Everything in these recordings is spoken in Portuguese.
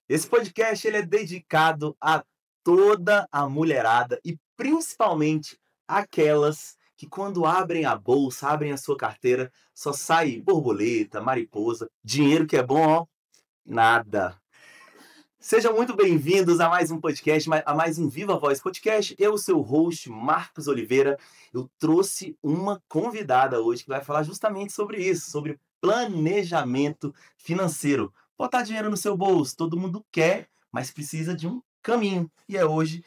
Esse podcast ele é dedicado a toda a mulherada e principalmente aquelas que quando abrem a bolsa, abrem a sua carteira, só sai borboleta, mariposa, dinheiro que é bom, ó, nada. Sejam muito bem-vindos a mais um podcast, a mais um Viva Voz Podcast. Eu, seu host, Marcos Oliveira, eu trouxe uma convidada hoje que vai falar justamente sobre isso, sobre planejamento financeiro. Botar dinheiro no seu bolso, todo mundo quer, mas precisa de um caminho. E hoje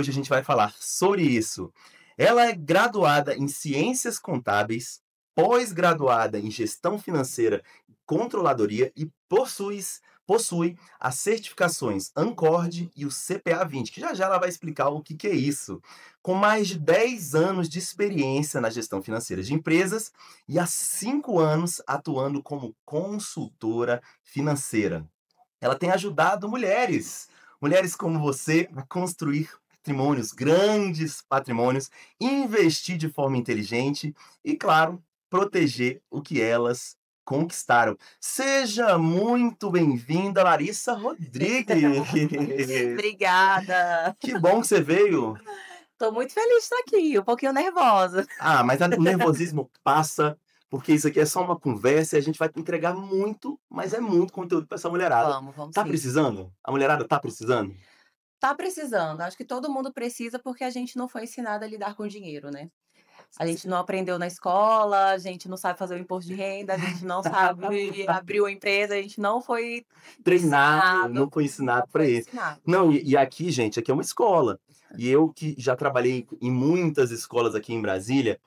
a gente vai falar sobre isso. Ela é graduada em Ciências Contábeis, pós-graduada em Gestão Financeira e Controladoria e possui as certificações Ancord e o CPA 20, que já já ela vai explicar o que é isso. Com mais de 10 anos de experiência na gestão financeira de empresas e há 5 anos atuando como consultora financeira. Ela tem ajudado mulheres como você, a construir patrimônios, grandes patrimônios, investir de forma inteligente e, claro, proteger o que elas conquistaram. Seja muito bem-vinda, Larissa Rodrigues. Obrigada. Que bom que você veio. Tô muito feliz de estar aqui, um pouquinho nervosa. Mas o nervosismo passa, porque isso aqui é só uma conversa e a gente vai entregar muito, mas é muito conteúdo para essa mulherada. Vamos Tá sim. precisando? A mulherada tá precisando? Tá precisando, acho que todo mundo precisa, porque a gente não foi ensinado a lidar com dinheiro, né. A gente não aprendeu na escola, a gente não sabe fazer o imposto de renda, a gente não sabe abrir uma empresa, a gente não foi Treinado, não ensinado, foi ensinado não para foi isso. ensinado. Não, e aqui, gente, aqui é uma escola. E eu que já trabalhei em muitas escolas aqui em Brasília,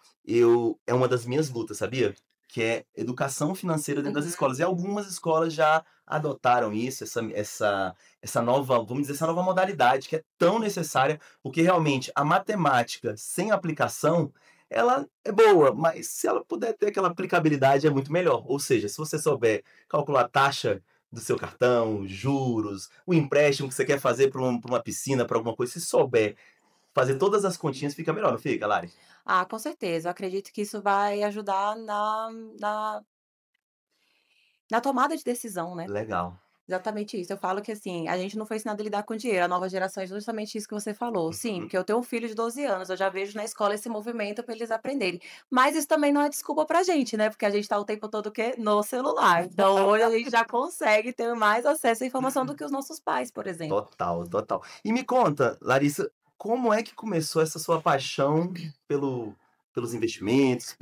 é uma das minhas lutas, sabia? Que é educação financeira dentro das Uhum. escolas. E algumas escolas já adotaram isso, essa nova, vamos dizer, essa nova modalidade que é tão necessária, porque realmente a matemática sem aplicação, ela é boa, mas se ela puder ter aquela aplicabilidade é muito melhor. Ou seja, se você souber calcular taxa do seu cartão, juros, o empréstimo que você quer fazer para uma piscina, para alguma coisa, se souber fazer todas as continhas, fica melhor, não fica, Lari? Ah, com certeza, eu acredito que isso vai ajudar na tomada de decisão, né. Legal. Exatamente isso. Eu falo que, assim, a gente não foi ensinado a lidar com dinheiro, a nova geração é justamente isso que você falou. Sim, Uhum. porque eu tenho um filho de 12 anos, eu já vejo na escola esse movimento para eles aprenderem. Mas isso também não é desculpa pra gente, né, porque a gente tá o tempo todo o quê? No celular. Então hoje a gente já consegue ter mais acesso à informação do que os nossos pais, por exemplo. Total, total. E me conta, Larissa, como é que começou essa sua paixão pelo pelos investimentos,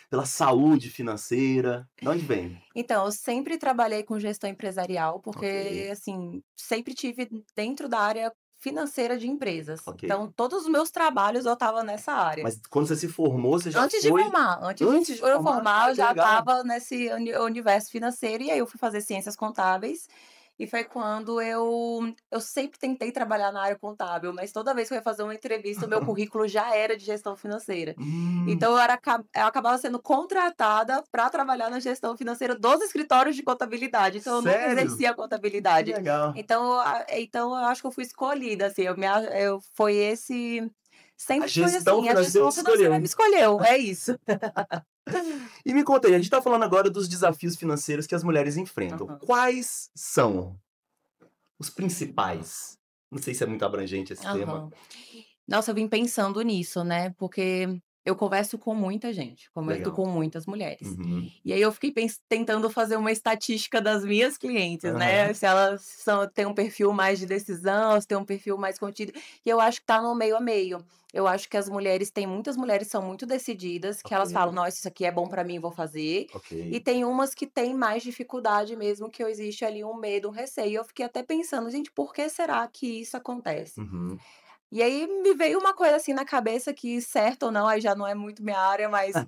pela saúde financeira? De onde vem? Então, eu sempre trabalhei com gestão empresarial, Ok, porque, assim, sempre tive dentro da área financeira de empresas. ok. Então todos os meus trabalhos eu estava nessa área. Mas quando você se formou, você já Antes de antes de eu formar? formar, Ai, eu que já legal. estava nesse universo financeiro, e aí eu fui fazer ciências contábeis, e foi quando eu sempre tentei trabalhar na área contábil, mas toda vez que eu ia fazer uma entrevista, o meu currículo já era de gestão financeira. Hum, Então eu acabava sendo contratada para trabalhar na gestão financeira dos escritórios de contabilidade, então eu nunca sério? exerci a Que contabilidade. legal. Então eu acho que eu fui escolhida, assim, eu foi esse A sempre foi gestão assim, a financeira gestão te financeira me escolheu. escolheu, é isso. E me conta aí, a gente tá falando agora dos desafios financeiros que as mulheres enfrentam. Aham, Quais são os principais? Não sei se é muito abrangente esse tema. aham. Nossa, eu vim pensando nisso, né, porque eu converso com muita gente, converso Legal. com muitas mulheres. Uhum. E aí eu fiquei tentando fazer uma estatística das minhas clientes, né, Aham. se elas têm um perfil mais de decisão, se têm um perfil mais contido, e eu acho que tá no meio a meio. Eu acho que as mulheres tem muitas mulheres são muito decididas, que Ok, elas falam: "Nossa, isso aqui é bom pra mim, vou fazer", ok. e tem umas que têm mais dificuldade mesmo, que existe ali um medo, um receio. E eu fiquei até pensando: "Gente, por que será que isso acontece?". Uhum. E aí me veio uma coisa assim na cabeça que, certo ou não, aí já não é muito minha área, mas,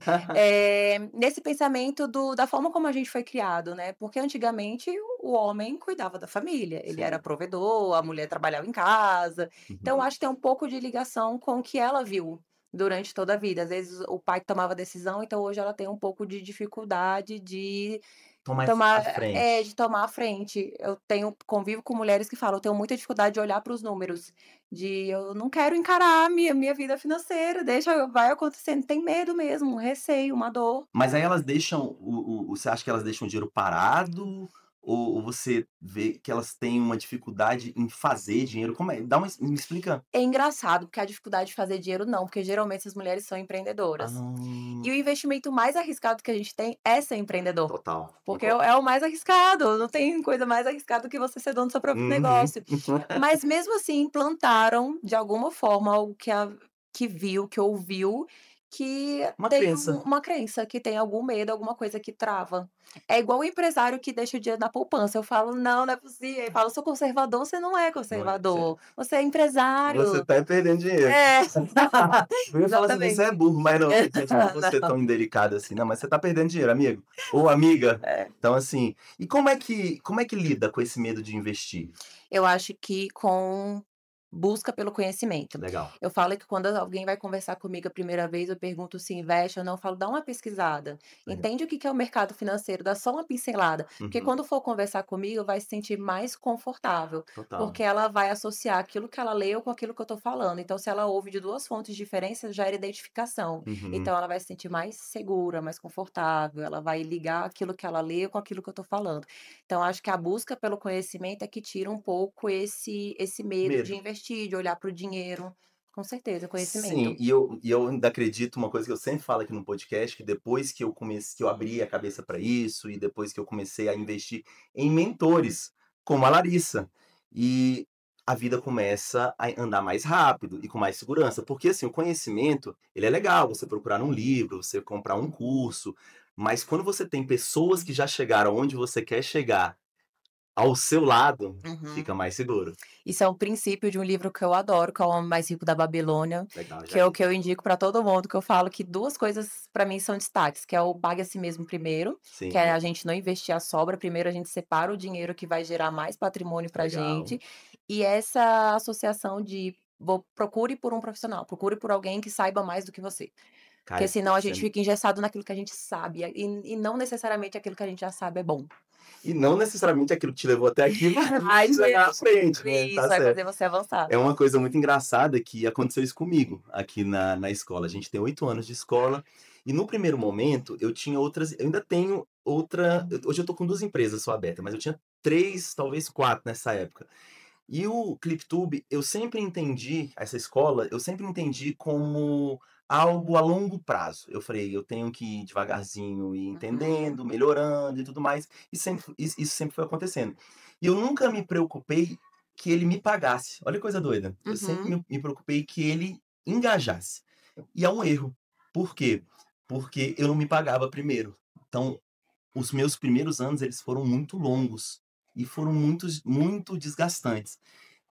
nesse pensamento da forma como a gente foi criado, né, porque antigamente o homem cuidava da família, ele era Sim. provedor, a mulher trabalhava em casa, então Uhum. acho que tem um pouco de ligação com o que ela viu durante toda a vida. Às vezes o pai que tomava decisão, então hoje ela tem um pouco de dificuldade de Tomar a frente. de tomar a frente. Eu tenho convivo com mulheres que falam: "Eu tenho muita dificuldade de olhar para os números, de eu não quero encarar a minha vida financeira, deixa vai acontecendo", tem medo mesmo, um receio, uma dor. Mas aí elas deixam você acha que elas deixam o dinheiro parado ou você vê que elas têm uma dificuldade em fazer dinheiro? Como é? Me explica. É engraçado, porque a dificuldade de fazer dinheiro não, porque geralmente as mulheres são empreendedoras. Ah, E o investimento mais arriscado que a gente tem é ser empreendedor, total, porque é concordo. o é o mais arriscado, não tem coisa mais arriscada do que você ser dono do seu próprio Uhum. negócio. Mas mesmo assim implantaram, de alguma forma, algo que viu, que ouviu, que Uma tem crença. uma crença, que tem algum medo, alguma coisa que trava. É igual o empresário que deixa o dinheiro na poupança, eu falo: "Não, não é possível", ele fala: "Eu sou conservador", você não é Não é? Você conservador, você é você empresário. tá perdendo dinheiro. É, Eu ia falar assim: "Você é exatamente. burro", mas não, gente, não é você Não, tão indelicado assim. Não, mas você tá perdendo dinheiro, amigo ou amiga. é. Então, assim, e como é que lida com esse medo de investir? Eu acho que com busca pelo conhecimento. Legal, Eu falo que quando alguém vai conversar comigo a primeira vez, eu pergunto se investe ou não, eu falo: "Dá uma pesquisada, legal. entende o que que é o mercado financeiro, dá só uma pincelada", porque Uhum, quando for conversar comigo, vai se sentir mais confortável, total. porque ela vai associar aquilo que ela leu com aquilo que eu estou falando. Então, se ela ouve de 2 fontes diferentes, já era identificação. Uhum. Então ela vai se sentir mais segura, mais confortável, ela vai ligar aquilo que ela leu com aquilo que eu estou falando. Então acho que a busca pelo conhecimento é que tira um pouco esse medo de Medo. investir, de olhar para o dinheiro. Com certeza, Sim, conhecimento. e eu ainda acredito, uma coisa que eu sempre falo aqui no podcast, que depois que eu abri a cabeça para isso, e depois que eu comecei a investir em mentores, como a Larissa, e a vida começa a andar mais rápido e com mais segurança, porque assim, o conhecimento, ele é legal, você procurar num livro, você comprar um curso, mas quando você tem pessoas que já chegaram onde você quer chegar ao seu lado, Uhum. fica mais seguro. Isso é um princípio de um livro que eu adoro, que é O Homem Mais Rico da Babilônia, Legal, que já é o li. que eu indico para todo mundo, que eu falo que 2 coisas para mim são destaques, que é o pague a si mesmo primeiro, que é Sim, a gente não investir a sobra, primeiro a gente separa o dinheiro que vai gerar mais patrimônio pra legal. gente, e essa associação de procure por um profissional, procure por alguém que saiba mais do que você. Cara, Porque isso senão a isso é gente fica engessado naquilo que a gente sabe, e não necessariamente aquilo que a gente já sabe é bom. E não necessariamente aquilo que te levou até aqui vai Ai, chegar à frente, né, isso tá vai certo. fazer você avançar. É uma coisa muito engraçada que aconteceu isso comigo, aqui na escola. A gente tem 8 anos de escola, e no primeiro momento eu ainda tenho hoje eu tô com 2 empresas só abertas, mas eu tinha 3, talvez 4 nessa época. E o ClipTube, essa escola, eu sempre entendi como algo a longo prazo. Eu falei: "Eu tenho que ir devagarzinho, ir Uhum, entendendo, melhorando e tudo mais", e isso sempre foi acontecendo. E eu nunca me preocupei que ele me pagasse. Olha que coisa doida. Eu sempre uhum, me preocupei que ele engajasse. E é um erro. Por quê? Porque eu não me pagava primeiro. Então, os meus primeiros anos, eles foram muito longos e foram muito desgastantes.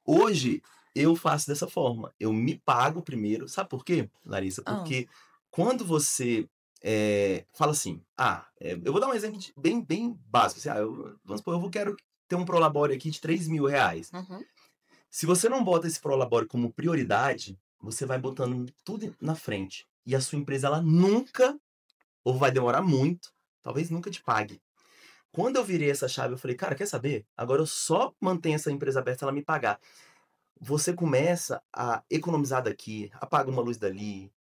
Hoje, eu faço dessa forma, eu me pago primeiro, sabe por quê, Larissa? hã, Porque quando você, fala assim: eu vou dar um exemplo bem básico, assim, vamos supor, quero ter um prolabore aqui de R$ 3.000. uhum. Se você não bota esse prolabore como prioridade, você vai botando tudo na frente, e a sua empresa ela nunca, ou vai demorar muito, talvez nunca te pague. Quando eu virei essa chave, eu falei: "Cara, quer saber? Agora eu só mantenho essa empresa aberta se ela me pagar". Você começa a economizar daqui, apaga uma luz dali.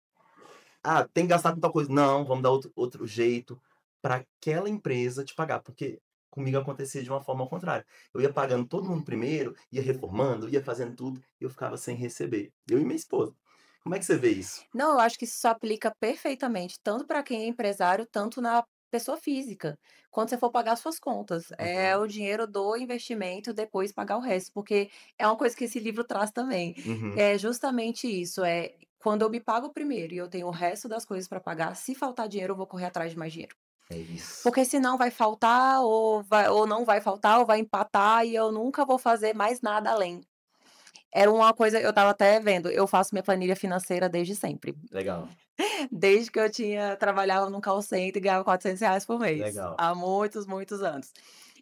Tem que gastar com tal coisa. Não, vamos dar outro jeito para aquela empresa te pagar, porque comigo acontecia de uma forma ao contrário. Eu ia pagando todo mundo primeiro, ia reformando, ia fazendo tudo, e eu ficava sem receber. Eu e minha esposa. Como é que você vê isso? Não, eu acho que isso se aplica perfeitamente, tanto para quem é empresário, tanto na pessoa física. Quando você for pagar suas contas, é Uhum, o dinheiro do investimento, depois pagar o resto, porque é uma coisa que esse livro traz também. uhum. É justamente isso, quando eu me pago primeiro e eu tenho o resto das coisas para pagar, se faltar dinheiro, eu vou correr atrás de mais dinheiro. É isso. Porque senão vai faltar ou não vai faltar ou vai empatar e eu nunca vou fazer mais nada além. Era uma coisa eu estava até vendo, eu faço minha planilha financeira desde sempre. Legal, Desde que eu trabalhava num call center e ganhava R$ 400 por mês, legal. há muitos, muitos anos.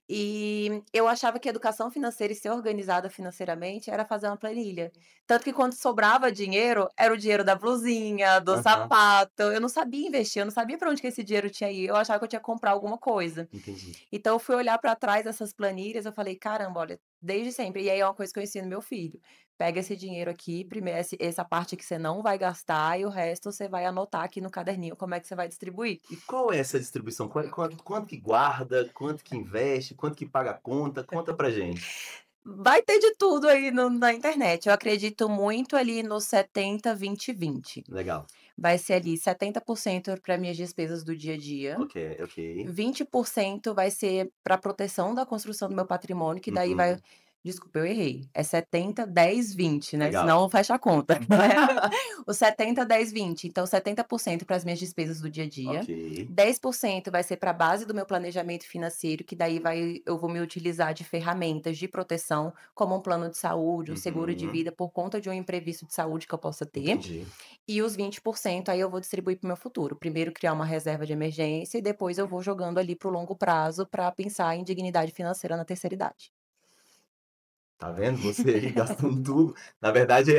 E eu achava que educação financeira e ser organizada financeiramente era fazer uma planilha. Tanto que quando sobrava dinheiro, era o dinheiro da blusinha, do Aham, sapato, eu não sabia investir, eu não sabia para onde que esse dinheiro tinha ido, eu achava que eu tinha que comprar alguma coisa. entendi. Então eu fui olhar para trás dessas planilhas, eu falei: "Caramba, olha, desde sempre. E aí é uma coisa que eu ensino meu filho: "Pega esse dinheiro aqui, primeiro essa parte que você não vai gastar e o resto você vai anotar aqui no caderninho como é que você vai distribuir". E qual é essa distribuição? Quanto que guarda, quanto que investe, quanto que paga a conta? Conta pra gente. Vai ter de tudo aí no na internet. Eu acredito muito ali no 70, 20, 20. Legal. Vai ser ali 70% para minhas despesas do dia a dia, Ok, ok. 20% vai ser para proteção da construção do meu patrimônio, que daí vai Uhum. desculpa, eu errei, é 70, 10, 20, né, Legal. senão não fecha a conta. O 70, 10, 20, então 70% para as minhas despesas do dia a Ok. dia, 10% vai ser para a base do meu planejamento financeiro, que daí eu vou me utilizar de ferramentas de proteção, como um plano de saúde, um seguro de Uhum. vida por conta de um imprevisto de saúde que eu possa ter. Entendi. E os 20% aí eu vou distribuir para o meu futuro. Primeiro criar uma reserva de emergência e depois eu vou jogando ali para o longo prazo para pensar em dignidade financeira na terceira idade. Tá vendo? Você aí gastando tudo. Na verdade,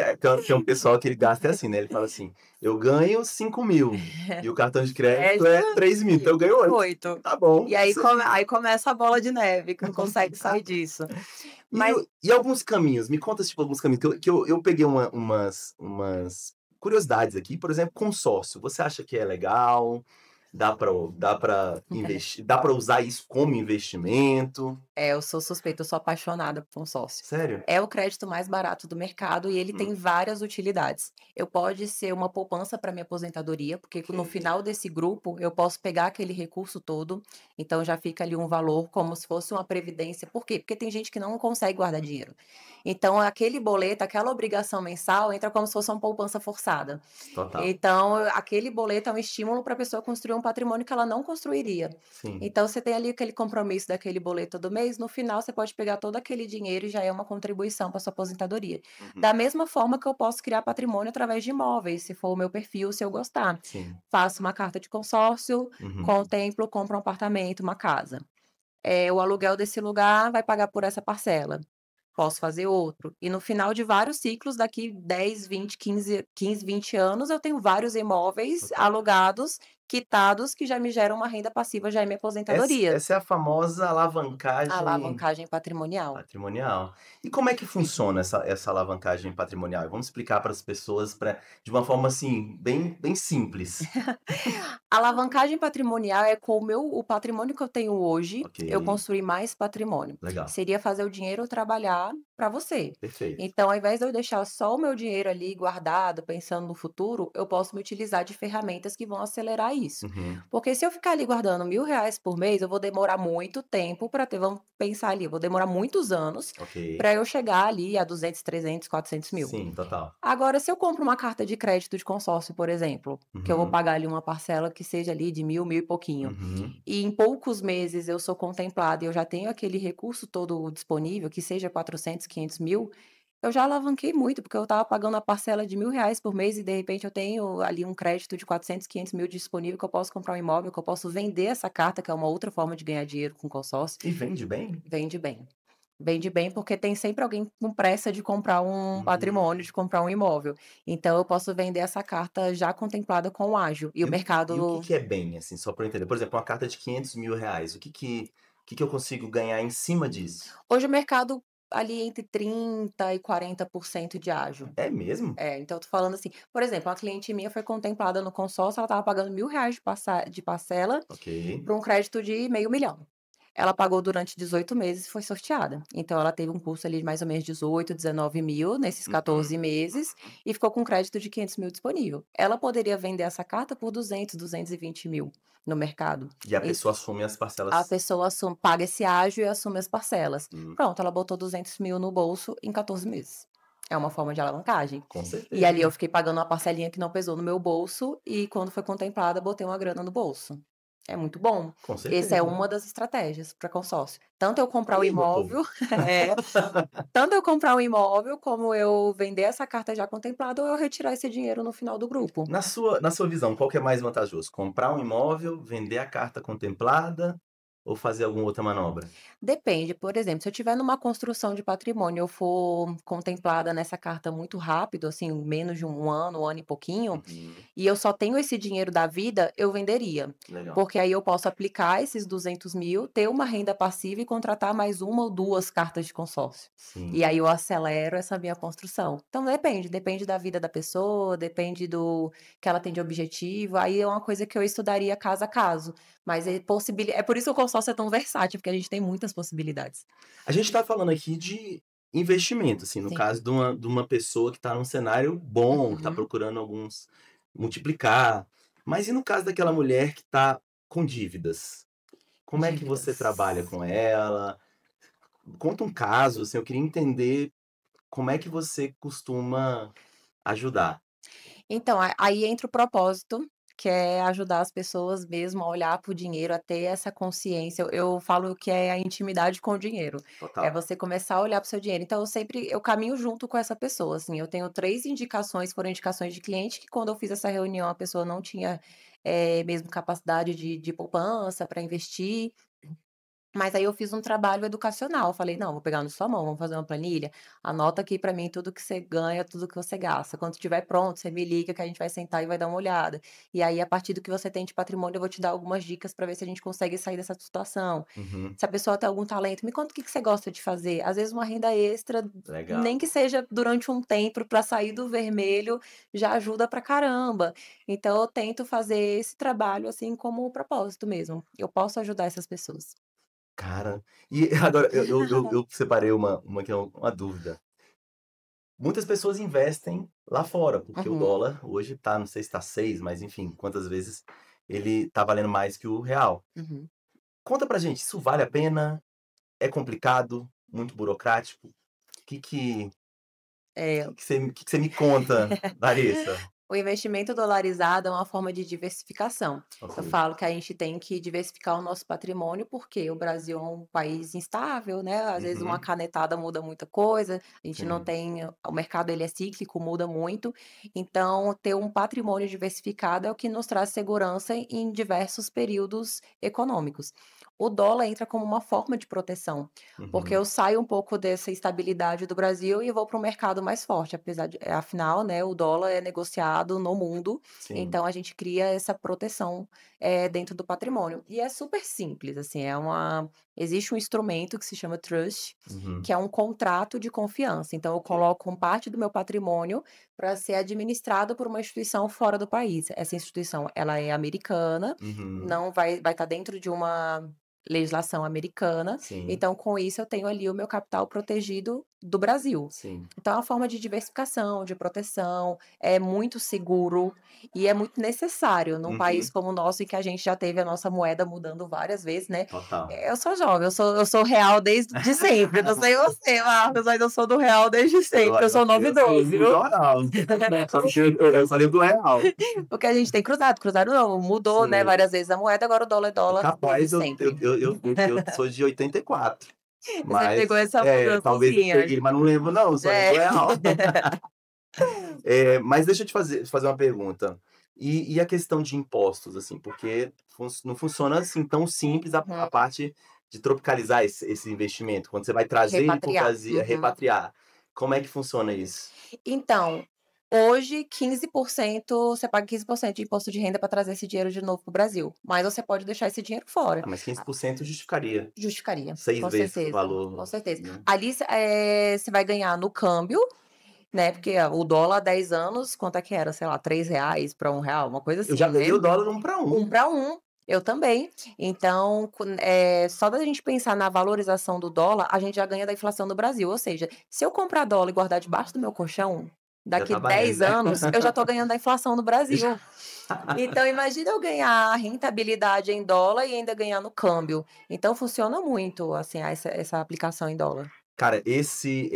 tem um pessoal que ele gasta assim, né, ele fala assim: "Eu ganho 5.000 e o cartão de crédito Crédito, é 3.000, então eu ganho 8. 8. Tá bom, E aí isso aí. começa a bola de neve que não consegue sair disso. E Mas e alguns caminhos, me conta, tipo, alguns caminhos que eu peguei umas curiosidades aqui, por exemplo, consórcio, você acha que é legal? Dá pra investir, dá pra usar isso como investimento? eu sou suspeita, eu sou apaixonada por consórcio. Sério? É o crédito mais barato do mercado e ele Hum, tem várias utilidades. Eu pode ser uma poupança para minha aposentadoria, porque no ok. final desse grupo eu posso pegar aquele recurso todo, então já fica ali um valor como se fosse uma previdência. Por quê? Porque tem gente que não consegue guardar dinheiro. Então aquele boleto, aquela obrigação mensal entra como se fosse uma poupança forçada. Total. Então aquele boleto é um estímulo para a pessoa construir um patrimônio que ela não construiria. Sim. Então você tem ali aquele compromisso daquele boleto do mês, no final você pode pegar todo aquele dinheiro e já é uma contribuição para sua aposentadoria. Uhum. Da mesma forma que eu posso criar patrimônio através de imóveis, se for o meu perfil, se eu gostar. Sim. Faço uma carta de consórcio, Uhum. contemplo, compro um apartamento, uma casa. O aluguel desse lugar vai pagar por essa parcela. Posso fazer outro. E no final de vários ciclos, daqui 10, 20, 15, 20 anos, eu tenho vários imóveis Total. alugados, quitados, que já me geram uma renda passiva, já é minha aposentadoria. Essa é a famosa alavancagem Alavancagem patrimonial. patrimonial. E como é que funciona essa alavancagem patrimonial? Vamos explicar para as pessoas de uma forma, assim, bem simples. Alavancagem patrimonial é com o patrimônio que eu tenho hoje, Ok, eu construir mais patrimônio. legal, Seria fazer o dinheiro trabalhar para você. perfeito. Então, ao invés de eu deixar só o meu dinheiro ali guardado, pensando no futuro, eu posso me utilizar de ferramentas que vão acelerar isso. Uhum, Porque se eu ficar ali guardando R$ 1.000 por mês, eu vou demorar muito tempo para ter, vamos pensar ali, eu vou demorar muitos anos ok. para eu chegar ali a 200, 300, 400 mil. Sim, total. Agora, se eu compro uma carta de crédito de consórcio, por exemplo, que eu vou Uhum, pagar ali uma parcela que seja ali de 1.000, 1.000 e pouquinho, uhum. e em poucos meses eu sou contemplada e eu já tenho aquele recurso todo disponível, que seja 400, 500 mil, eu já alavanquei muito, porque eu estava pagando a parcela de R$ 1.000 por mês e de repente eu tenho ali um crédito de 400, 500 mil disponível que eu posso comprar um imóvel, que eu posso vender essa carta, que é uma outra forma de ganhar dinheiro com consórcio. E vende bem? Vende bem. Vende bem, porque tem sempre alguém com pressa de comprar um Uhum. patrimônio, de comprar um imóvel. Então eu posso vender essa carta já contemplada com o ágio. E o E o que mercado que é bem, assim, só para eu entender? Por exemplo, uma carta de R$ 500.000, o que que eu consigo ganhar em cima disso? hoje o mercado ali entre 30 e 40% de ágio. É mesmo? Então eu tô falando assim, por exemplo, uma cliente minha foi contemplada no consórcio, ela estava pagando R$ 1.000 de parcela Ok. para um crédito de 500.000. Ela pagou durante 18 meses e foi sorteada. Então ela teve um custo ali de mais ou menos 18, 19 mil nesses Uhum. 14 meses e ficou com crédito de 500 mil disponível. Ela poderia vender essa carta por 200, 220 mil no mercado. E a E pessoa assume as a parcelas. pessoa paga esse ágio e assume as parcelas. Hum, Pronto, ela botou 200 mil no bolso em 14 meses. É uma forma de alavancagem. com E ali eu certeza, fiquei pagando uma parcelinha que não pesou no meu bolso e quando foi contemplada, botei uma grana no bolso. É muito bom. com Essa é certeza. uma das estratégias para consórcio. Tanto eu comprar o Aí, meu povo. imóvel é, tanto eu comprar o imóvel, como eu vender essa carta já contemplada ou eu retirar esse dinheiro no final do grupo. Na sua visão, qual que é mais vantajoso? Comprar um imóvel, vender a carta contemplada ou fazer alguma outra manobra? Depende, por exemplo, se eu estiver numa construção de patrimônio, eu for contemplada nessa carta muito rápido, assim, menos de um ano e pouquinho, Uhum, e eu só tenho esse dinheiro da vida, eu venderia. legal. Porque aí eu posso aplicar esses 200.000, ter uma renda passiva e contratar mais uma ou 2 cartas de consórcio. Sim. E aí eu acelero essa minha construção. Então depende da vida da pessoa, depende do que ela tem de objetivo, aí é uma coisa que eu estudaria caso a caso. Mas é por isso que o consórcio é tão versátil, porque a gente tem muitas possibilidades. A gente tá falando aqui de investimento, assim, no Sim. caso de uma pessoa que tá num cenário bom, que tá Uhum. procurando alguns multiplicar. Mas e no caso daquela mulher que tá com dívidas? Como é que você trabalha Dívidas. com ela? Conta um caso, assim, eu queria entender como é que você costuma ajudar. Então, aí entra o propósito, que é ajudar as pessoas mesmo a olhar para o dinheiro, a ter essa consciência. Eu falo que é a intimidade com o dinheiro. É Total. você começar a olhar para o seu dinheiro. Então eu caminho junto com essa pessoa, assim, eu tenho 3 indicações, foram indicações de cliente que quando eu fiz essa reunião a pessoa não tinha, mesmo capacidade de poupança para investir. Mas aí eu fiz um trabalho educacional, falei: "Não, vou pegar na sua mão, vamos fazer uma planilha, anota aqui pra mim tudo que você ganha, tudo que você gasta, quando estiver pronto você me liga que a gente vai sentar e vai dar uma olhada. E aí a partir do que você tem de patrimônio eu vou te dar algumas dicas pra ver se a gente consegue sair dessa situação. Uhum. Se a pessoa tem algum talento, me conta o que que você gosta de fazer". Às vezes uma renda extra, Legal. nem que seja durante um tempo pra sair do vermelho, já ajuda pra caramba. Então eu tento fazer esse trabalho, assim, como propósito mesmo, eu posso ajudar essas pessoas. Cara, e agora eu separei uma que é uma dúvida. Muitas pessoas investem lá fora, porque o Uhum. dólar hoje tá, não sei se tá 6, mas enfim, quantas vezes ele tá valendo mais que o real. Uhum. Conta pra gente, isso vale a pena? É complicado? Muito burocrático? Que que É, que você me conta, Larissa? o investimento dolarizado é uma forma de diversificação. Ok. Eu falo que a gente tem que diversificar o nosso patrimônio, porque o Brasil é um país instável, né? Às vezes uma Uhum. canetada muda muita coisa, a gente não Sim. tem, o mercado ele é cíclico, muda muito. Então, ter um patrimônio diversificado é o que nos traz segurança em diversos períodos econômicos. O dólar entra como uma forma de proteção, porque Uhum. eu saio um pouco dessa estabilidade do Brasil e vou para um mercado mais forte, afinal, né, o dólar é negociado no mundo, Sim. então a gente cria essa proteção, dentro do patrimônio. E é super simples, assim, existe um instrumento que se chama trust, Uhum. que é um contrato de confiança, então eu Ok. coloco parte do meu patrimônio para ser administrado por uma instituição fora do país. Essa instituição, ela é americana, Uhum. não vai estar dentro de uma legislação americana, Sim, então com isso eu tenho ali o meu capital protegido do Brasil. sim. Então é uma forma de diversificação, de proteção, é muito seguro e é muito necessário num país Uhum. como o nosso em que a gente já teve a nossa moeda mudando várias vezes, né. Total. Eu sou jovem, eu sou real desde de sempre, não sei você, Marcos, mas eu sou do real desde Eu sempre, eu sou eu sou 912, do viu. jornal. Só que eu só lembro do real. Porque a gente tem cruzado não, mudou, né, Sim. várias vezes a moeda, agora o dólar é dólar desde Capaz eu sempre. eu eu eu sou de 84, Você pegou mas, essa talvez eu mudançazinha. peguei, mas não lembro não, só lembro É. do real. Mas deixa eu te fazer uma pergunta. E a questão de impostos, assim, porque não funciona assim tão simples a Uhum. parte de tropicalizar esse investimento, quando você vai trazer ele para o Repatriar. Brasil, Uhum. repatriar. Como é que funciona isso? Então, hoje 15% você paga 15% de imposto de renda para trazer esse dinheiro de novo para o Brasil, mas você pode deixar esse dinheiro fora. Ah, mas A 15% justificaria Justificaria, 6 com vezes o certeza, com valor, certeza. né. Ali você vai ganhar no câmbio, né, porque o dólar há 10 anos, quanto é que era? Sei lá, R$ 3 para R$ 1, uma coisa Eu já assim, ganhei né. o dólar 1 para 1. 1 para 1, eu também. Então, só da gente pensar na valorização do dólar, a gente já ganha da inflação do Brasil, ou seja, se eu comprar dólar e guardar debaixo do meu colchão, Já daqui tá valendo, 10 né. anos eu já estou ganhando da inflação do Já. Brasil. Então imagina eu ganhar a rentabilidade em dólar e ainda ganhar no câmbio. Então funciona muito, assim, essa aplicação em dólar. Cara, esse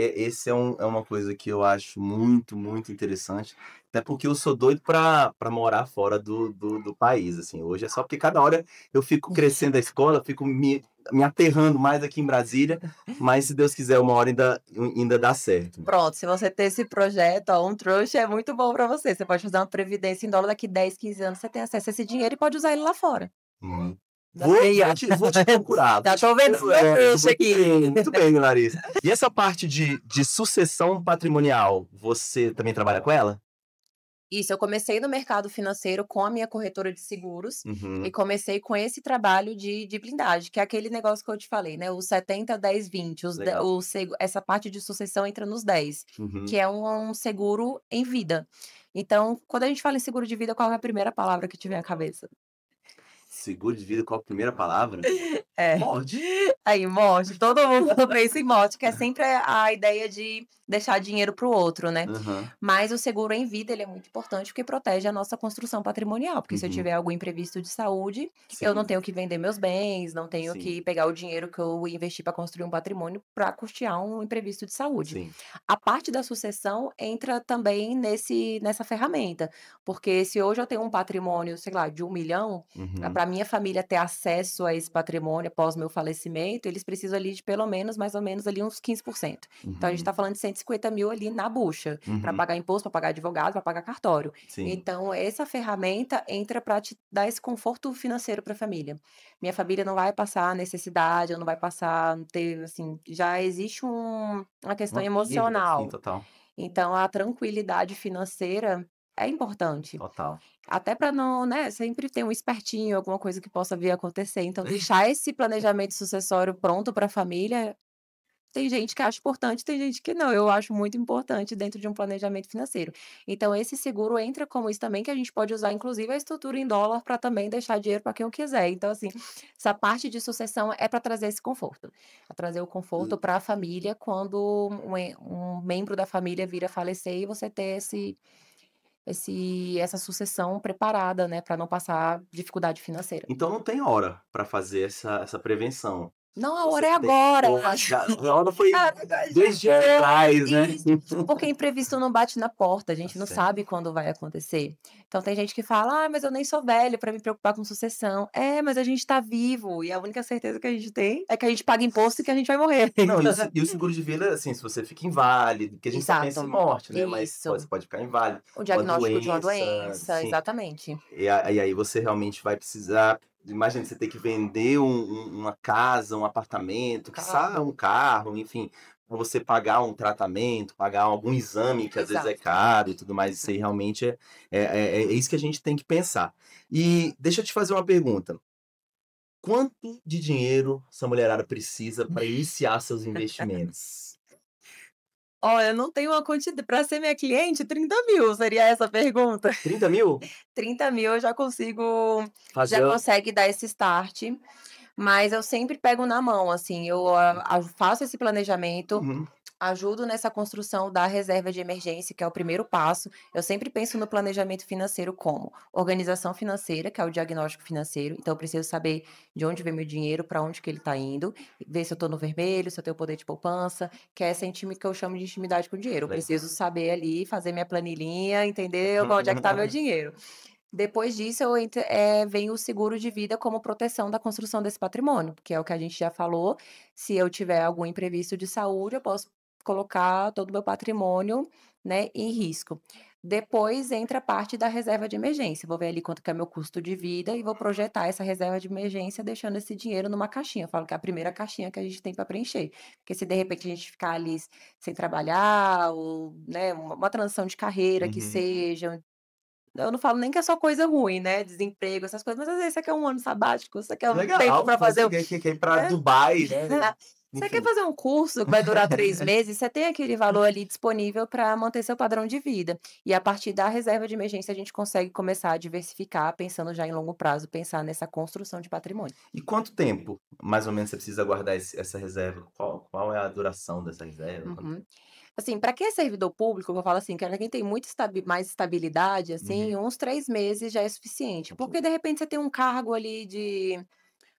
é uma coisa que eu acho muito, muito interessante, até porque eu sou doido pra morar fora do país, assim. Hoje é só porque cada hora eu fico crescendo a escola, fico me aterrando mais aqui em Brasília, mas se Deus quiser uma hora ainda dá certo. Pronto, se você ter esse projeto, ó, um trouxa é muito bom para você. Você pode fazer uma previdência em dólar, daqui 10, 15 anos você tem acesso a esse dinheiro e pode usar ele lá fora. Uhum. Já sei, ó. Vou te procurar. Já tô vendo meu peixe aqui. Muito bem, Larissa. E essa parte de sucessão patrimonial, você também trabalha com ela? Isso, eu comecei no mercado financeiro com a minha corretora de seguros e Uhum, comecei com esse trabalho de blindagem, que é aquele negócio que eu te falei, né? Os 70, 10, 20. legal. Essa parte de sucessão entra nos 10, que Uhum. é um seguro em vida. Então, quando a gente fala em seguro de vida, qual é a primeira palavra que te vem à cabeça? Seguro de vida, qual a primeira palavra? É. Morte. Aí, morte, todo mundo pensa em morte, que é sempre a ideia de deixar dinheiro para o outro, né. Aham. Mas o seguro em vida, ele é muito importante, porque protege a nossa construção patrimonial, porque se eu Uhum. tiver algum imprevisto de saúde, eu não Sim, tenho que vender meus bens, não tenho sim, que pegar o dinheiro que eu investi para construir um patrimônio para custear um imprevisto de saúde. sim. A parte da sucessão entra também nessa ferramenta, porque se hoje eu tenho um patrimônio, sei lá, de 1.000.000, Uhum, para minha família ter acesso a esse patrimônio após meu falecimento, eles precisam ali de pelo menos, mais ou menos ali uns 15%. Então a gente uhum, está falando de 150.000 ali na bucha, para uhum. pagar imposto, para pagar advogado, para pagar cartório. Sim. Então essa ferramenta entra para te dar esse conforto financeiro para a família. Minha família não vai passar necessidade, não vai passar ter, assim, já existe uma Um questão apego, sim, emocional. total, Então a tranquilidade financeira é importante. total. Até para não, né, sempre ter um espertinho, alguma coisa que possa vir a acontecer, então deixar esse planejamento sucessório pronto para a família, tem gente que acha importante, tem gente que não, eu acho muito importante dentro de um planejamento financeiro. Então esse seguro entra como isso também, que a gente pode usar inclusive a estrutura em dólar para também deixar dinheiro para quem eu quiser. Então assim, essa parte de sucessão é para trazer esse conforto, pra trazer o conforto para a família quando um membro da família vir a falecer e você ter essa sucessão preparada, né, para não passar dificuldade financeira. Então não tem hora pra fazer essa prevenção. Não, a Você hora é tem agora. já a hora foi Ah, 2 dias atrás, né. isso, porque imprevisto não bate na porta, a Tá gente não certo. sabe quando vai acontecer. Então tem gente que fala: "Ah, mas eu nem sou velho para me preocupar com sucessão". É, mas a gente tá vivo e a única certeza que a gente tem é que a gente paga imposto e que a gente vai morrer. Não, e o seguro de vida, assim, se você fica inválido, porque a gente só pensa em Exato, morte, né, mas você isso. pode ficar inválido, O uma diagnóstico de uma doença, doença, sim. exatamente. E aí você realmente vai precisar, imagina, você ter que vender uma casa, um apartamento, quiçá um Carro, carro, enfim, pra você pagar um tratamento, pagar algum exame que às vezes é exato. caro e tudo mais, isso aí realmente é isso que a gente tem que pensar. E deixa eu te fazer uma pergunta, quanto de dinheiro essa mulherada precisa para iniciar seus investimentos? Olha, eu não tenho uma quantidade para ser minha cliente, 30.000 seria essa a pergunta? 30.000? 30.000 eu já Fazer consegue dar esse start, mas eu sempre pego na mão, assim, eu faço esse planejamento, uhum, ajudo nessa construção da reserva de emergência, que é o primeiro passo. Eu sempre penso no planejamento financeiro como organização financeira, que é o diagnóstico financeiro. Então, eu preciso saber de onde vem meu dinheiro, para onde que ele está indo, ver se eu estou no vermelho, se eu tenho poder de poupança, que é essa que eu chamo de intimidade com o dinheiro. Eu legal. preciso saber ali, fazer minha planilhinha, entender onde é que está meu dinheiro. Depois disso, vem o seguro de vida como proteção da construção desse patrimônio, que é o que a gente já falou. Se eu tiver algum imprevisto de saúde, eu posso colocar todo o meu patrimônio, né, em risco. Depois entra a parte da reserva de emergência. Vou ver ali quanto que é meu custo de vida e vou projetar essa reserva de emergência deixando esse dinheiro numa caixinha. Eu falo que é a primeira caixinha que a gente tem para preencher. Porque se de repente a gente ficar ali sem trabalhar, ou, né, uma transição de carreira que Uhum. seja, eu não falo nem que é só coisa ruim, né, desemprego, essas coisas, mas às vezes você quer um ano sabático, você quer um tempo Legal, para você fazer quer ir pra é. Dubai, né, Você quer enfim. fazer um curso que vai durar 3 meses, você tem aquele valor ali disponível para manter seu padrão de vida. E a partir da reserva de emergência, a gente consegue começar a diversificar, pensando já em longo prazo, pensar nessa construção de patrimônio. E quanto tempo, mais ou menos, você precisa guardar essa reserva? Qual é a duração dessa reserva? Quanto Uhum. Assim, para quem é servidor público, eu falo assim, que pra quem tem muito mais estabilidade, uhum, assim, uns 3 meses já é suficiente. ok. Porque de repente você tem um cargo ali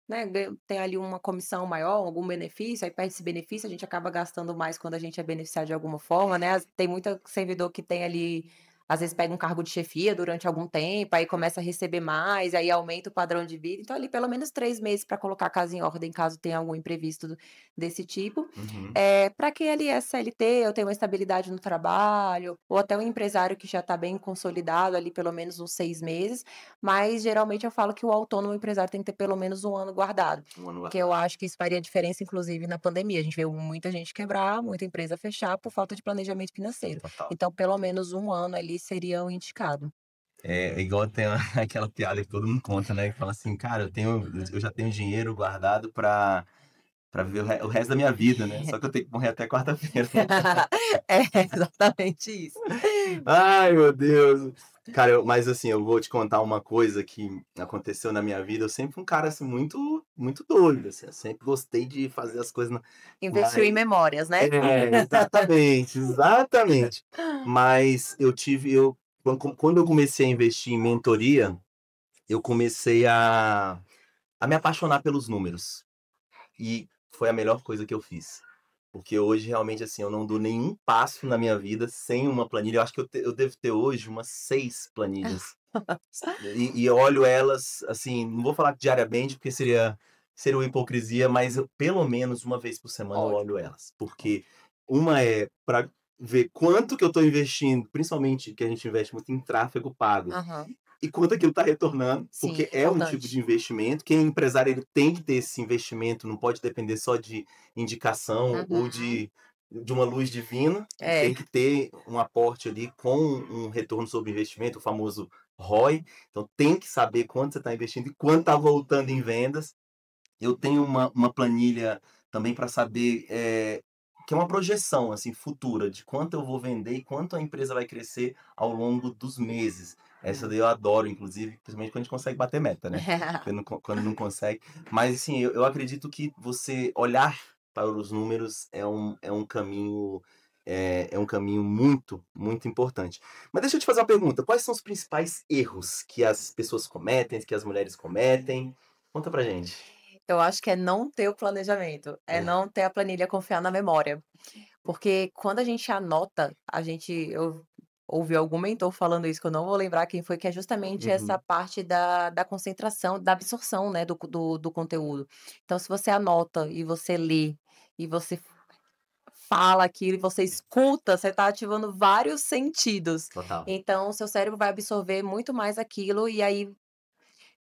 né, tem ali uma comissão maior, algum benefício, aí perde esse benefício, a gente acaba gastando mais quando a gente é beneficiado de alguma forma, né, tem muita servidor que tem ali às vezes pega um cargo de chefia durante algum tempo, aí começa a receber mais, aí aumenta o padrão de vida. Então, ali, pelo menos 3 meses para colocar a casa em ordem, caso tenha algum imprevisto desse tipo. Uhum. Para quem ali é CLT, eu tenho uma estabilidade no trabalho, ou até um empresário que já está bem consolidado ali, pelo menos uns 6 meses, mas geralmente eu falo que o autônomo empresário tem que ter pelo menos 1 ano guardado, Um ano porque eu acho que isso faria diferença, inclusive, na pandemia. A gente viu muita gente quebrar, muita empresa fechar por falta de planejamento financeiro. total. Então, pelo menos 1 ano ali seria o indicado. É igual tem aquela piada que todo mundo conta, né, que fala assim: "Cara, eu já tenho dinheiro guardado pra viver o resto da minha vida, né, só que eu tenho que morrer até quarta-feira". É exatamente isso. Ai, meu Deus. Cara, mas assim, eu vou te contar uma coisa que aconteceu na minha vida. Eu sempre fui um cara, assim, muito doido, assim, eu sempre gostei de fazer as coisas na Investiu em mas memórias, né? exatamente, exatamente. Mas quando eu comecei a investir em mentoria, eu comecei a me apaixonar pelos números. E foi a melhor coisa que eu fiz. Porque hoje, realmente, assim, eu não dou nenhum passo na minha vida sem uma planilha. Eu acho que eu devo ter hoje umas 6 planilhas. E eu olho elas, assim, não vou falar diariamente, porque seria uma hipocrisia, mas pelo menos uma vez por semana eu olho Ótimo. elas. Porque uma é para ver quanto que eu estou investindo, principalmente que a gente investe muito em tráfego pago. Aham. E quanto aquilo está retornando, Sim, porque é é um tipo de importante. investimento. Quem é empresário, ele tem que ter esse investimento, não pode depender só de indicação ou Uhum. de uma luz divina. É. Tem que ter um aporte ali com um retorno sobre investimento, o famoso ROI. Então tem que saber quanto você está investindo e quanto está voltando em vendas. Eu tenho uma planilha também para saber, que é uma projeção, assim, futura de quanto eu vou vender e quanto a empresa vai crescer ao longo dos meses. Essa Hum. daí eu adoro, inclusive, principalmente quando a gente consegue bater meta, né. Quando não consegue. Mas, assim, eu acredito que você olhar para os números é um caminho, é um caminho muito, muito importante. Mas deixa eu te fazer uma pergunta, quais são os principais erros que as pessoas cometem, que as mulheres cometem? Conta pra gente. Eu acho que é não ter o planejamento, é É. não ter a planilha, confiar na memória. Porque quando a gente anota, eu ouvi algum mentor falando isso, que eu não vou lembrar quem foi, que é justamente essa Uhum. parte da concentração, da absorção, né, do conteúdo. Então, se você anota e você lê, e você fala aquilo, e você escuta, você está ativando vários sentidos. Total. Então, o seu cérebro vai absorver muito mais aquilo, e aí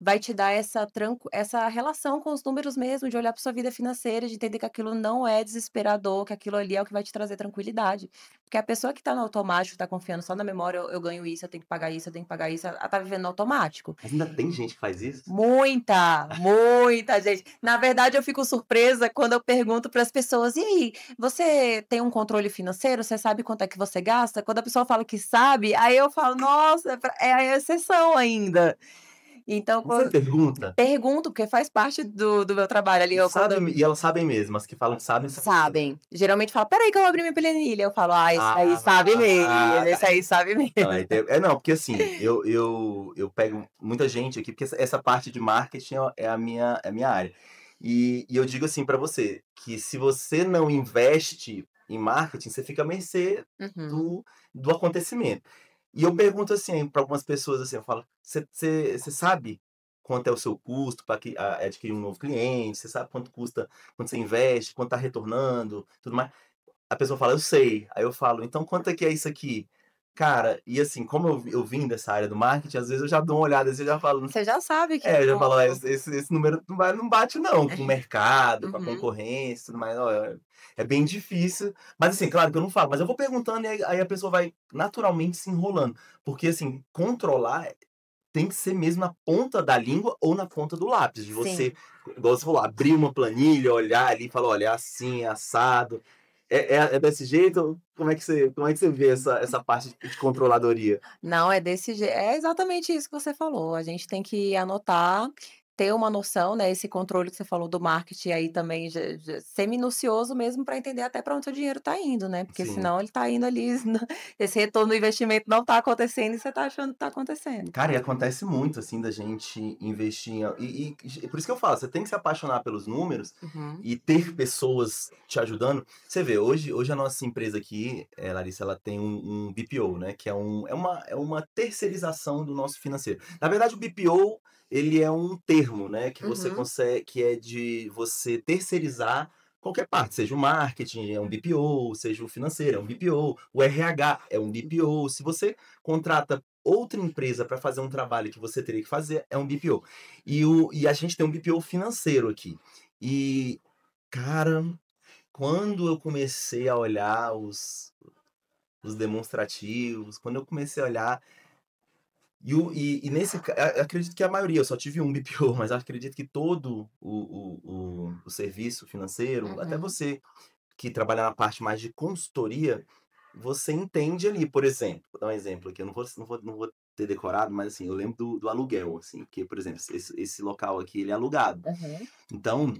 vai te dar essa relação com os números mesmo, de olhar para sua vida financeira, de entender que aquilo não é desesperador, que aquilo ali é o que vai te trazer tranquilidade. Porque a pessoa que está no automático, está confiando só na memória: "Eu ganho isso, eu tenho que pagar isso, eu tenho que pagar isso", ela está vivendo no automático. Mas ainda tem gente que faz isso? Muita, muita gente. Na verdade, eu fico surpresa quando eu pergunto para as pessoas: "E aí, você tem um controle financeiro? Você sabe quanto é que você gasta?". Quando a pessoa fala que sabe, aí eu falo: "Nossa, é a exceção ainda". Então, Você pergunta? pergunto, porque faz parte do meu trabalho ali, E eu quando sabem, e elas sabem mesmo, as que falam que sabem, sabem mesmo. sabem. Geralmente fala: "Espera aí que eu vou abrir minha planilha", eu falo: "Ah, esse aí sabe mesmo, Ah, esse aí sabe não, mesmo". não, porque assim, eu pego muita gente aqui, porque essa parte de marketing é a minha área. E eu digo assim pra você, que se você não investe em marketing, você fica à mercê Uhum. do acontecimento. E eu pergunto assim para algumas pessoas, assim, eu falo: "Você sabe quanto é o seu custo para adquirir um novo cliente? Você sabe quanto custa quando você investe, quanto está retornando, tudo mais?" A pessoa fala: "Eu sei". Aí eu falo: "Então quanto é que é isso aqui?". Cara, e assim, como eu vim dessa área do marketing, às vezes eu já dou uma olhada, assim, eu já falo Você já sabe que é eu já falo: "Ó, pouco. esse número não bate não, com o mercado, com a Uhum. concorrência e tudo mais, ó, é bem difícil". Mas assim, claro que eu não falo, mas eu vou perguntando e aí a pessoa vai naturalmente se enrolando. Porque assim, controlar tem que ser mesmo na ponta da língua ou na ponta do lápis, de você, Sim. igual você falou, abrir uma planilha, olhar ali e falar: "Olha, é assim, é assado". É desse jeito? Como é que você vê essa parte de controladoria? Não, é desse jeito, é exatamente isso que você falou, a gente tem que anotar. ter uma noção, né, esse controle que você falou do marketing aí também ser minucioso mesmo para entender até para onde o dinheiro está indo, né, porque Sim. senão ele está indo ali, esse retorno do investimento não está acontecendo e você está achando que está acontecendo. Cara, e acontece muito, assim, da gente investir e por isso que eu falo, você tem que se apaixonar pelos números Uhum, e ter pessoas te ajudando. Você vê, hoje a nossa empresa aqui, Larissa, ela tem um BPO, né, que é uma terceirização do nosso financeiro. Na verdade, o BPO, ele é um termo, né, que você uhum, consegue que é de você terceirizar qualquer parte, seja o marketing, é um BPO, seja o financeiro, é um BPO, o RH é um BPO. Se você contrata outra empresa para fazer um trabalho que você teria que fazer, é um BPO. E a gente tem um BPO financeiro aqui. E, cara, quando eu comecei a olhar os demonstrativos, quando eu comecei a olhar. Acredito que a maioria, eu só tive um BPO, mas acredito que todo o serviço financeiro, até uhum, você que trabalha na parte mais de consultoria, você entende ali, por exemplo, vou dar um exemplo aqui, eu não vou ter decorado, mas assim, eu lembro do aluguel, assim, porque, por exemplo, esse local aqui, ele é alugado. uhum. Então,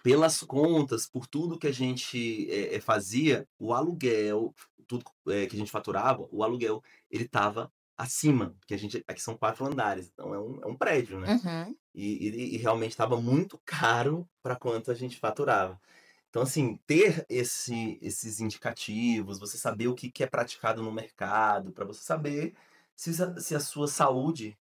pelas contas, por tudo que a gente, fazia, o aluguel, tudo, que a gente faturava, o aluguel, ele estava acima, porque a gente aqui são 4 andares, então é um prédio, né. Uhum. E realmente estava muito caro para quanto a gente faturava. Então, assim, ter esses indicativos, você saber o que que é praticado no mercado, para você saber se a sua saúde,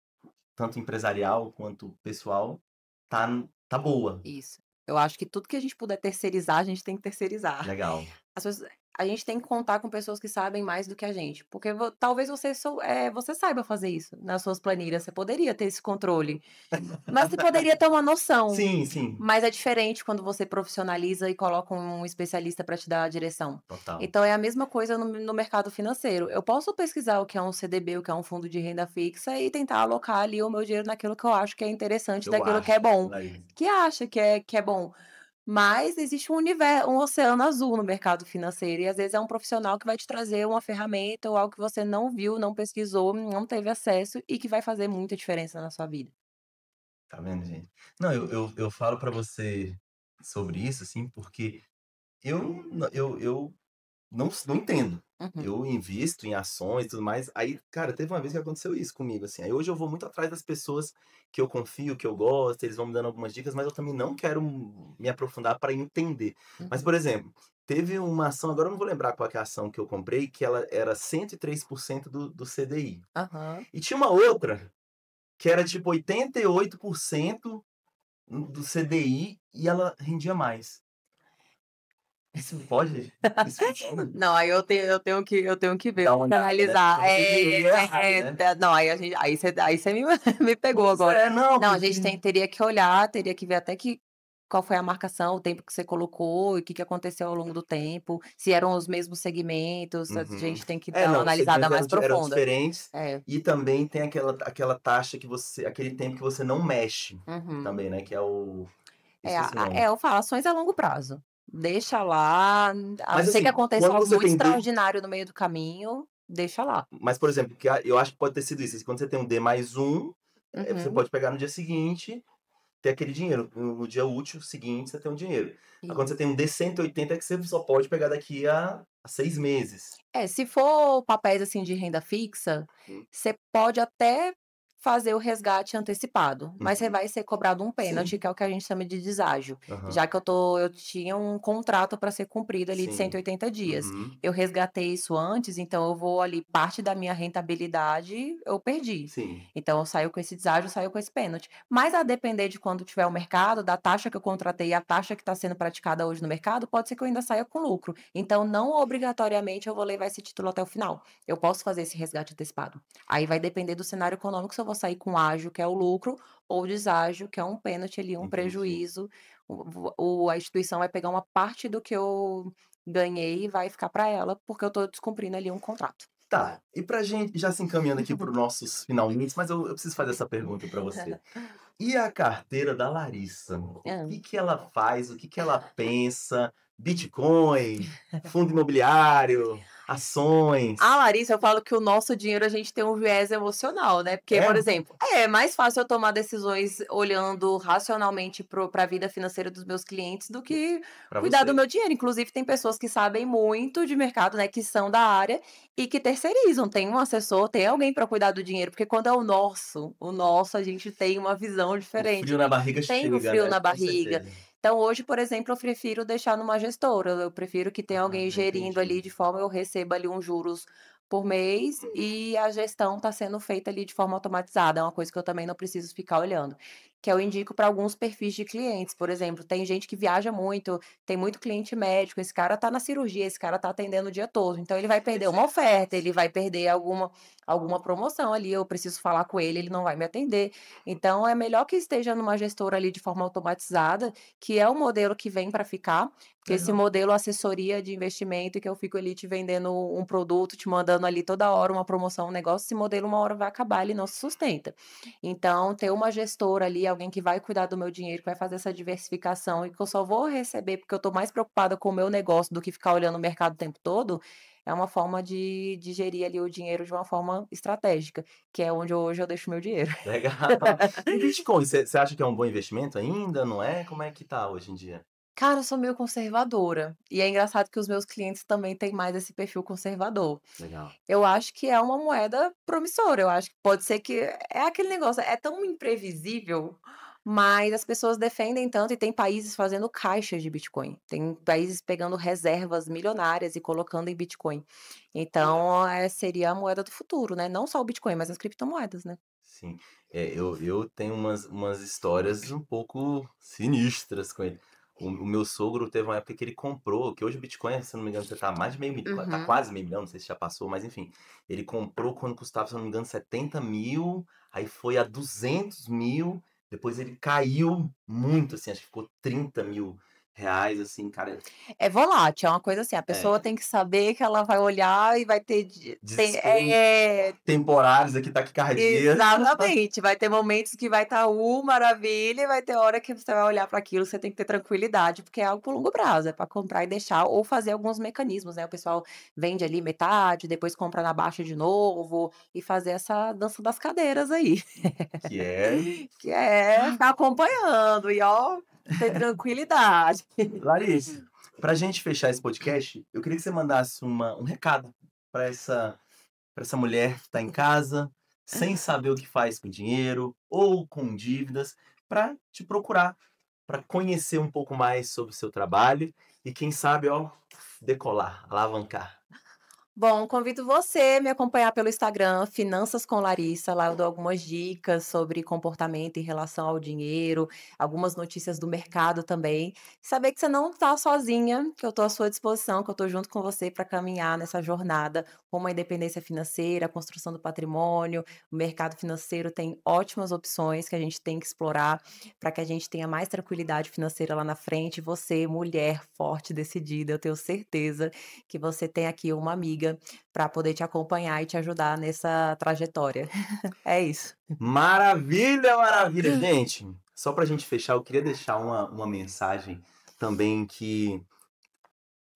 tanto empresarial quanto pessoal, tá tá boa. Isso. Eu acho que tudo que a gente puder terceirizar, a gente tem que terceirizar. Legal. As pessoas a gente tem que contar com pessoas que sabem mais do que a gente, porque talvez você saiba fazer isso nas suas planilhas, você poderia ter esse controle, mas você poderia ter uma noção. Sim, sim. Mas é diferente quando você profissionaliza e coloca um especialista para te dar a direção. Total. Então é a mesma coisa no mercado financeiro. Eu posso pesquisar o que é um CDB, o que é um fundo de renda fixa e tentar alocar ali o meu dinheiro naquilo que eu acho que é interessante, Eu daquilo que é acho, bom, Laís. que acha que é bom. Mas existe um oceano azul no mercado financeiro e às vezes é um profissional que vai te trazer uma ferramenta ou algo que você não viu, não pesquisou, não teve acesso e que vai fazer muita diferença na sua vida. Tá vendo, gente? Não, eu falo pra você sobre isso, assim, porque eu não entendo. Uhum, Eu invisto em ações e tudo mais, aí, cara, teve uma vez que aconteceu isso comigo, assim, aí hoje eu vou muito atrás das pessoas que eu confio, que eu gosto, eles vão me dando algumas dicas, mas eu também não quero me aprofundar para entender. Mas, uhum. por exemplo, teve uma ação, agora eu não vou lembrar qual que é a ação que eu comprei, que ela era 103% do CDI. Aham. E tinha uma outra que era tipo 88% do CDI e ela rendia mais. Isso pode? Isso funciona? Não, aí eu tenho que ver, Dá uma pra olhada, né, analisar. pra você entender errado, né. Não, aí você me pegou Pois agora. é, não, Não, a porque gente teria que olhar, teria que ver até que qual foi a marcação, o tempo que você colocou e o que que aconteceu ao longo do tempo, se eram os mesmos segmentos, a uhum. gente tem que É, dar uma não, os analisada segmentos mais eram profunda. diferentes, É. e também tem aquela taxa que você aquele tempo que você não mexe, Uhum. também, né, que é o É, esqueci o nome. eu falo, ações a longo prazo. Deixa lá, a não Mas ser que assim, aconteça quando algo você muito tem extraordinário no meio do caminho, deixa lá. mas, por exemplo, que eu acho que pode ter sido isso, quando você tem um D+1, você Uhum. pode pegar no dia seguinte, ter aquele dinheiro, no dia útil seguinte você tem um dinheiro. Mas quando você tem um D180 é que você só pode pegar daqui a 6 meses. É, se for papéis, assim, de renda fixa, Hum, você pode até fazer o resgate antecipado, mas você uhum. vai ser cobrado um pênalti, Sim, que é o que a gente chama de deságio, aham, já que eu tinha um contrato para ser cumprido ali de cento e sim. oitenta dias. Uhum, Eu resgatei isso antes, então eu vou ali parte da minha rentabilidade eu perdi. sim, Então eu saio com esse deságio, saio com esse pênalti. Mas a depender de quando tiver o mercado, da taxa que eu contratei e a taxa que está sendo praticada hoje no mercado, pode ser que eu ainda saia com lucro. Então, não obrigatoriamente eu vou levar esse título até o final. Eu posso fazer esse resgate antecipado. Aí vai depender do cenário econômico se eu vou sair com ágio, que é o lucro, ou deságio, que é um pênalti ali, um entendi. prejuízo. A instituição vai pegar uma parte do que eu ganhei e vai ficar para ela, porque eu estou descumprindo ali um contrato. Tá, e pra gente já se encaminhando aqui para os nossos finalmente, mas eu preciso fazer essa pergunta pra você. E a carteira da Larissa? O Hã. que que ela faz? O que que ela pensa? Bitcoin? Fundo imobiliário? ações. A Larissa, eu falo que o nosso dinheiro a gente tem um viés emocional, né, porque, É? por exemplo, é mais fácil eu tomar decisões olhando racionalmente para a vida financeira dos meus clientes do que Pra cuidar do você. meu dinheiro. Inclusive tem pessoas que sabem muito de mercado, né, que são da área e que terceirizam, tem um assessor, tem alguém para cuidar do dinheiro, porque quando é o nosso a gente tem uma visão O frio diferente, na barriga tem o chega, frio né? na Com barriga. certeza. Então hoje, por exemplo, eu prefiro deixar numa gestora, eu prefiro que tenha Ah, alguém gerindo entendi. ali de forma eu receba ali uns juros por mês e a gestão está sendo feita ali de forma automatizada, é uma coisa que eu também não preciso ficar olhando. Que eu indico para alguns perfis de clientes, por exemplo, tem gente que viaja muito, tem muito cliente médico, esse cara está na cirurgia, esse cara está atendendo o dia todo, então ele vai perder uma oferta, ele vai perder alguma promoção ali, eu preciso falar com ele não vai me atender. Então é melhor que esteja numa gestora ali de forma automatizada, que é o modelo que vem para ficar, porque esse Legal. modelo assessoria de investimento que eu fico ali te vendendo um produto, te mandando ali toda hora uma promoção, um negócio, esse modelo uma hora vai acabar, ele não se sustenta. Então, ter uma gestora ali, alguém que vai cuidar do meu dinheiro, que vai fazer essa diversificação e que eu só vou receber porque eu estou mais preocupada com o meu negócio do que ficar olhando o mercado o tempo todo, é uma forma de gerir ali o dinheiro de uma forma estratégica, que é onde hoje eu deixo meu dinheiro. Legal. E Bitcoin, você acha que é um bom investimento ainda? Não é? Como é que tá hoje em dia? Cara, eu sou meio conservadora, e é engraçado que os meus clientes também têm mais esse perfil conservador. Legal. Eu acho que é uma moeda promissora, eu acho que pode ser que é aquele negócio, é tão imprevisível, mas as pessoas defendem tanto e tem países fazendo caixas de Bitcoin, tem países pegando reservas milionárias e colocando em Bitcoin. Então, seria a moeda do futuro, né, não só o Bitcoin, mas as criptomoedas, né. Sim. Eu tenho umas histórias um pouco sinistras com ele. O meu sogro teve uma época que ele comprou, que hoje o Bitcoin, se eu não me engano, você tá mais de meio milhão, tá Uhum. quase meio milhão, não sei se já passou, mas enfim. Ele comprou quando custava, se eu não me engano, 70.000, aí foi a 200.000, depois ele caiu muito, assim, acho que ficou 30.000 reais, assim, cara. É volátil, é uma coisa assim, a pessoa É, tem que saber que ela vai olhar e vai ter de tem desespero temporários aqui, taquicardia. exatamente, vai ter momentos que vai estar, maravilha, e vai ter hora que você vai olhar para aquilo, você tem que ter tranquilidade, porque é algo por longo prazo, é para comprar e deixar ou fazer alguns mecanismos, né, o pessoal vende ali metade, depois compra na baixa de novo, e fazer essa dança das cadeiras aí, Que é. que é ficar acompanhando e ó, ter tranquilidade. Larissa, pra gente fechar esse podcast, eu queria que você mandasse um recado para essa mulher que está em casa, sem saber o que faz com dinheiro ou com dívidas, para te procurar, para conhecer um pouco mais sobre o seu trabalho e quem sabe, ó, decolar, alavancar. Bom, convido você a me acompanhar pelo Instagram, Finanças com Larissa. Lá eu dou algumas dicas sobre comportamento em relação ao dinheiro, algumas notícias do mercado também. Saber que você não está sozinha, que eu estou à sua disposição, que eu estou junto com você para caminhar nessa jornada rumo à independência financeira, a construção do patrimônio. O mercado financeiro tem ótimas opções que a gente tem que explorar para que a gente tenha mais tranquilidade financeira lá na frente. Você, mulher forte, decidida, eu tenho certeza que você tem aqui uma amiga para poder te acompanhar e te ajudar nessa trajetória. É isso. Maravilha, maravilha. Gente, só para a gente fechar, eu queria deixar uma mensagem também que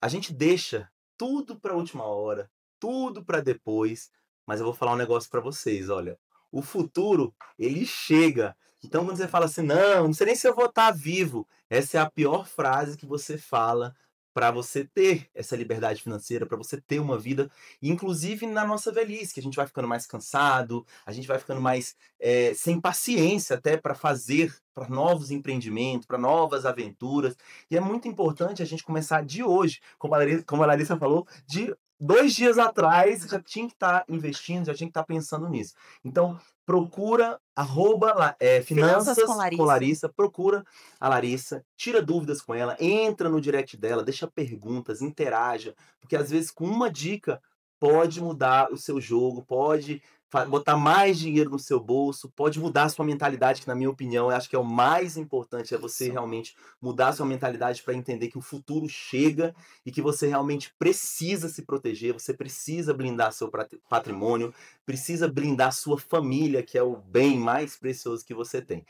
a gente deixa tudo para a última hora, tudo para depois, mas eu vou falar um negócio para vocês, olha, o futuro, ele chega. Então quando você fala assim: não sei nem se eu vou estar vivo", essa é a pior frase que você fala para você ter essa liberdade financeira, para você ter uma vida, inclusive na nossa velhice, que a gente vai ficando mais cansado, a gente vai ficando mais, sem paciência até para fazer, para novos empreendimentos, para novas aventuras. E é muito importante a gente começar de hoje, como a Larissa falou, de 2 dias atrás já tinha que estar investindo, já tinha que estar pensando nisso. Então, procura Finanças com Finanças com Larissa. Larissa, procura a Larissa, tira dúvidas com ela, entra no direct dela, deixa perguntas, interaja, porque às vezes com uma dica pode mudar o seu jogo, pode botar mais dinheiro no seu bolso, pode mudar a sua mentalidade, que na minha opinião eu acho que é o mais importante, é você Isso. realmente mudar a sua mentalidade para entender que o futuro chega e que você realmente precisa se proteger, você precisa blindar seu patrimônio, precisa blindar sua família, que é o bem mais precioso que você tem.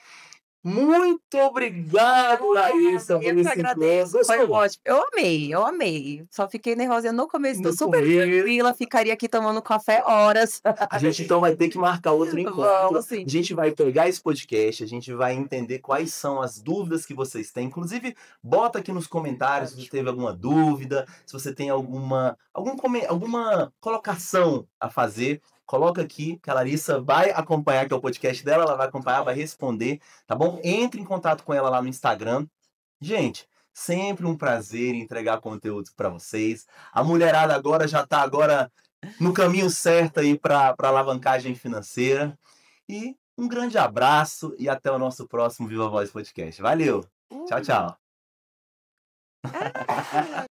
Muito obrigado, Larissa, por Eu que esse agradeço, encontro. foi Gostou? ótimo. Eu amei. Só fiquei nervosinha no começo, tô No super começo. tranquila, ficaria aqui tomando café horas. A gente então vai ter que marcar outro encontro. Vamos sim. A gente vai pegar esse podcast, a gente vai entender quais são as dúvidas que vocês têm. Inclusive, bota aqui nos comentários se você teve alguma dúvida, se você tem alguma colocação a fazer. Coloca aqui que a Larissa vai acompanhar, que é o podcast dela, ela vai acompanhar, vai responder, tá bom? Entre em contato com ela lá no Instagram. Gente, sempre um prazer entregar conteúdo para vocês. A mulherada agora já está agora no caminho certo aí para alavancagem financeira. E um grande abraço e até o nosso próximo Viva Voz Podcast. Valeu. Tchau, Uhum. tchau. Ah.